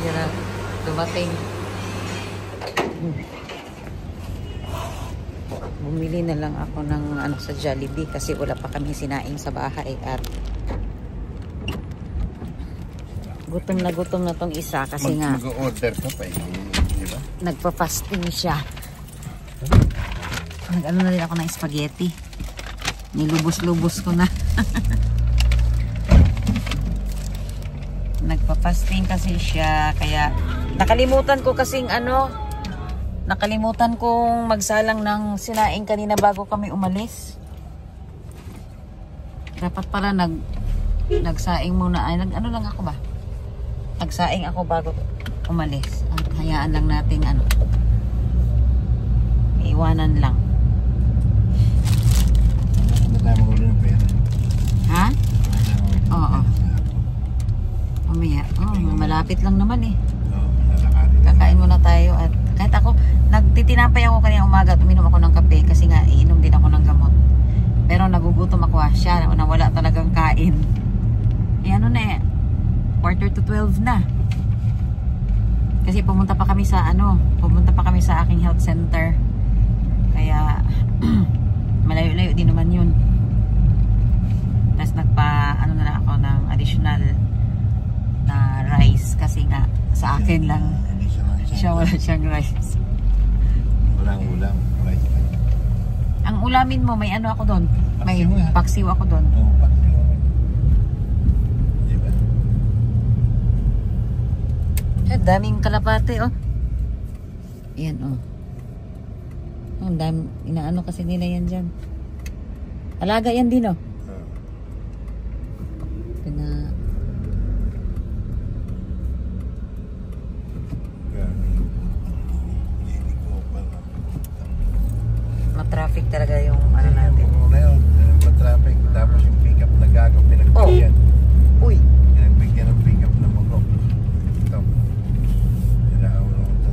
Yan na, dumating. Bumili na lang ako ng ano sa Jollibee kasi wala pa kami sinaing sa bahay at gutom na tong isa kasi nga mag-order ka pa diba? Nagpa-fasting siya. Nag-ano na rin ako ng spaghetti. Nilubos-lubos ko na. Nagpa-fasting kasi siya kaya nakalimutan kong magsalang ng sinaing kanina bago kami umalis. Dapat pala nagsaing muna. Ay, ano lang ako ba? Nagsaing ako bago umalis. At hayaan lang natin iwanan lang. Hindi tayo magulo ng pera. Ha? Oo. Mamaya. Malapit lang naman eh. Kakain muna tayo at kahit ako, nagtitinapay ako kanina umaga at uminom ako ng kape kasi nga iinom din ako ng gamot. Pero nagugutom ako siya na wala talagang kain. Ano na eh, 11:45 na. Kasi pumunta pa kami sa aking health center. Kaya malayo-layo din naman yun. Tapos na lang ako ng additional na rice kasi nga sa akin lang. Siya wala siyang rice. Walang ulam. Rice lang. Ang ulamin mo, may ano ako doon? May paksiw ako doon. Oo, paksiw. Diba? Daming kalapate, oh. Yan, oh. Ang dami, inaano kasi nila yan dyan. Alaga yan din, oh. Traffic talaga yung ano natin. Traffic tapos yung pick-up na gago pinagbigyan. Uy. Pinagbigyan ng pick-up na mugo. Ito. Pinaawa lang ito.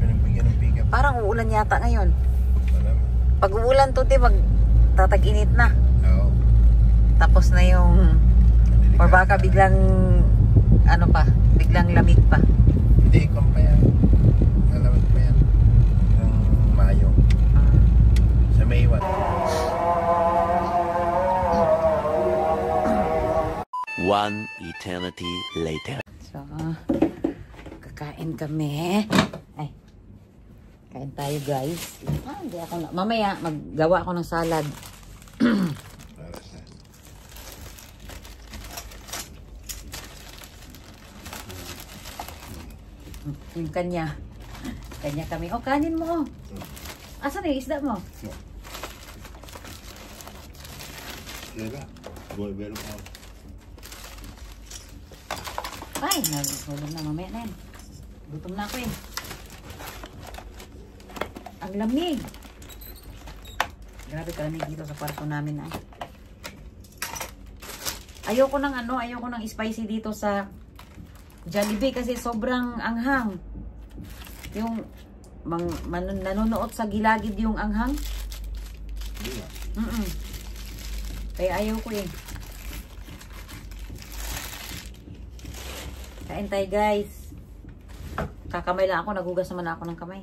Pinagbigyan ng pick-up. Parang uulan yata ngayon. Malam. Pag uulan to, tatag-init na. Oo. Tapos na yung or baka biglang biglang lamig pa. Hindi, ikon pa yan. Alamig pa yan. Mayo. Sa May 1. One eternity later. So, kakain kami. Ay, kain tayo guys. Hindi ako mamaya maggawa ako ng salad. Yung kanya kami. Kanin mo. Asan yung isda mo? Kaya buhay-belo ko. Ay, nagulong na mamaya na yan. Gutom na ako eh. Ang lamig. Grabe kalamig dito sa kwarto namin ay. Ayoko ng spicy dito sa Jollibee kasi sobrang anghang. Yung nanonood sa gilagid yung anghang. Kaya ayaw ko eh. Kain tayo guys. Kakamay lang ako. Nagugas naman ako ng kamay.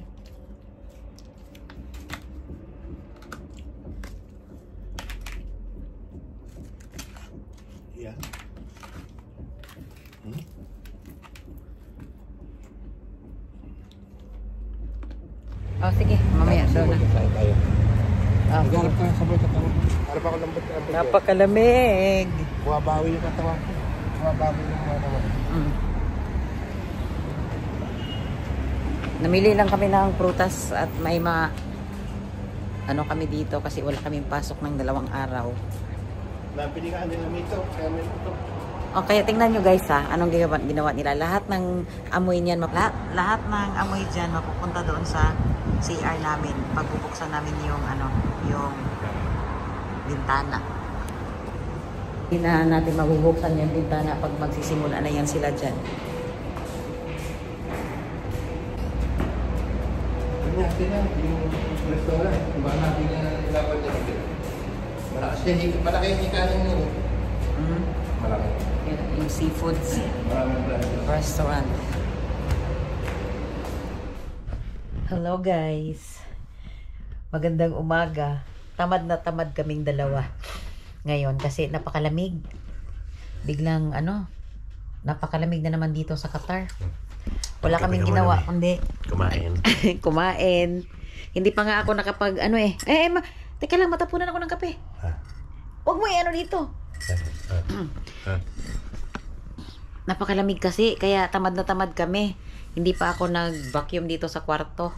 Yeah. Oh, sige. Mamaya. Doon na. Naghanap ka sabay katawan. Para pa ako lambot ka. Napakalamig. Buwabawi yung katawan ko. Buwabawi yung katawan. Namili lang kami ng prutas at may kami dito kasi wala kaming pasok ng 2 araw. Napili ka nila nito. Kaya may ito. Okay, tingnan nyo guys ha, anong ginawa nila. Lahat ng amoy niyan, lahat ng amoy dyan mapupunta doon sa CR namin. Pagbubuksan namin yung yung bintana. Hindi na natin mabubuksan yung bintana pag magsisimula na yan sila dyan. Kanya, yung restaurant, baka natin ilapan dyan. Malaki yung ikanin nyo. Malaki. seafoods restaurant. Hello guys. Magandang umaga. Tamad na tamad kaming dalawa ngayon kasi napakalamig. Biglang napakalamig na naman dito sa Qatar. Wala kaming ginawa kundi kumain. Hindi pa nga ako nakapag teka lang, matapunan ako ng kape. Huwag mo dito. Napakalamig kasi kaya tamad na tamad kami. Hindi pa ako nag-vacuum dito sa kwarto.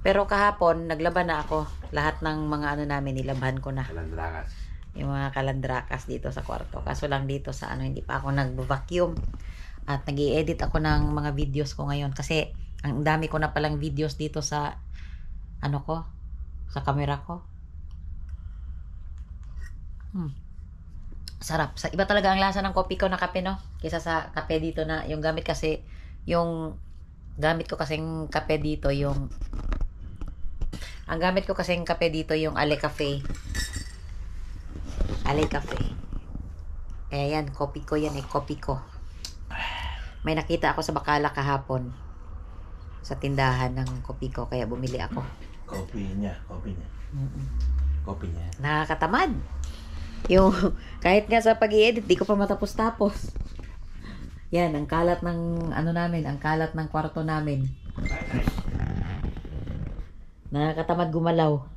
Pero kahapon, naglaban na ako. Lahat ng mga namin, nilabhan ko na. Kalandrakas. Yung mga kalandrakas dito sa kwarto. Kaso lang dito sa hindi pa ako nag-vacuum. At nag-i-edit ako ng mga videos ko ngayon. Kasi, ang dami ko na palang videos dito sa, sa camera ko. Sarap. Iba talaga ang lasa ng kopi ko na kape, no? Kaysa sa kape dito na, yung gamit ko kasing kape dito, yung Ale Cafe. Ale Cafe. Kaya yan, kopi ko yan kopi ko. May nakita ako sa Bakala kahapon sa tindahan ng kopi ko, kaya bumili ako. Kopi niya. Kopi niya. Nakakatamad. Yung, kahit nga sa pag-i-edit, di ko pa matapos-tapos. Yan, ang kalat ng ang kalat ng kwarto namin. Nakakatamad gumalaw.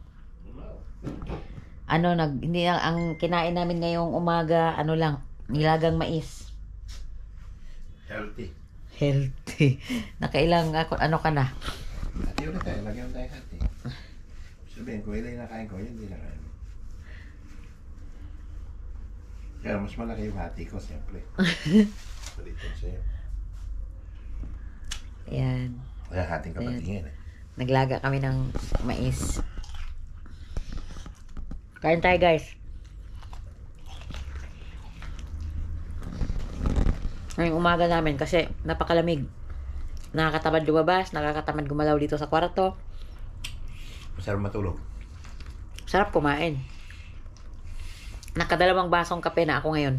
Hindi ang kinain namin ngayong umaga, nilagang mais. Healthy. Nakailang ka na? Hati ulit tayo, lagyan tayo hati. Sabihin ko, ilay na kain ko, yun hindi na kain. Kaya mas malaki yung hati ko, siyempre. Balitan sa'yo. Ayan. Kaya hating kapatingin Naglaga kami ng mais. Kain tayo guys. Ngayong umaga namin kasi napakalamig. Nakakatamad lumabas, nakakatamad gumalaw dito sa kwarto. Masarap matulog. Sarap kumain. Nakadalawang basong kape na ako ngayon.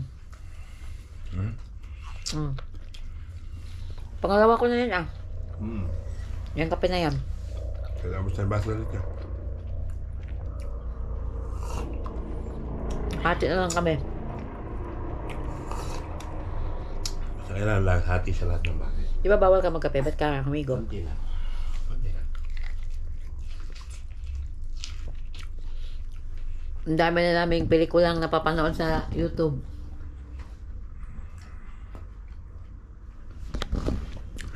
Pangalawa ko na yun Yung kape na yan. Kailangan mo sa baso ulit ka. Hati na lang kami. Basta kailangan lang hati sa lahat ng bagay. Di ba bawal ka magkape? Ba't ka humigo? Konti lang. Ang dami na naming pelikulang napapanood sa YouTube.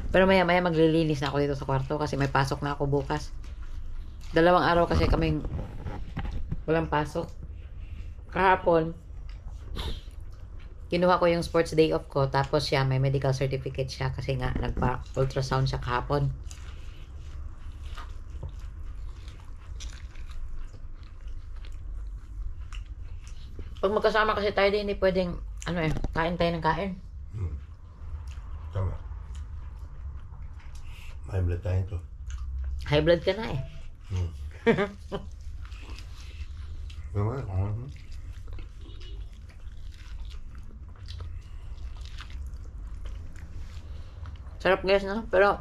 Pero maya maglilinis na ako dito sa kwarto kasi may pasok na ako bukas. 2 araw kasi kaming walang pasok. Kahapon, kinuha ko yung sports day off ko, tapos siya may medical certificate siya kasi nga nagpa-ultrasound siya kahapon. Pag magkasama kasi tayo din, hindi pwedeng kain tayo ng kain. Tama. High blood tayo to. High blood ka na Sarap guys, no? Pero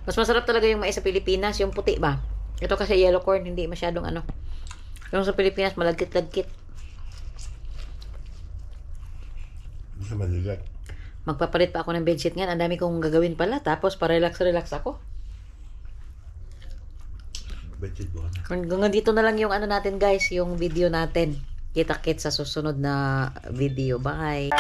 mas masarap talaga yung mais sa Pilipinas, yung puti ba? Ito kasi yellow corn, hindi masyadong Yung sa Pilipinas, malagkit-lagkit. Gusto maligat. Magpapalit pa ako ng bedsheet ngayon. Ang dami kong gagawin pala. Tapos, pa-relax ako. Bedsheet buwan. Hanggang dito na lang yung natin guys, yung video natin. Kita-kit sa susunod na video. Bye!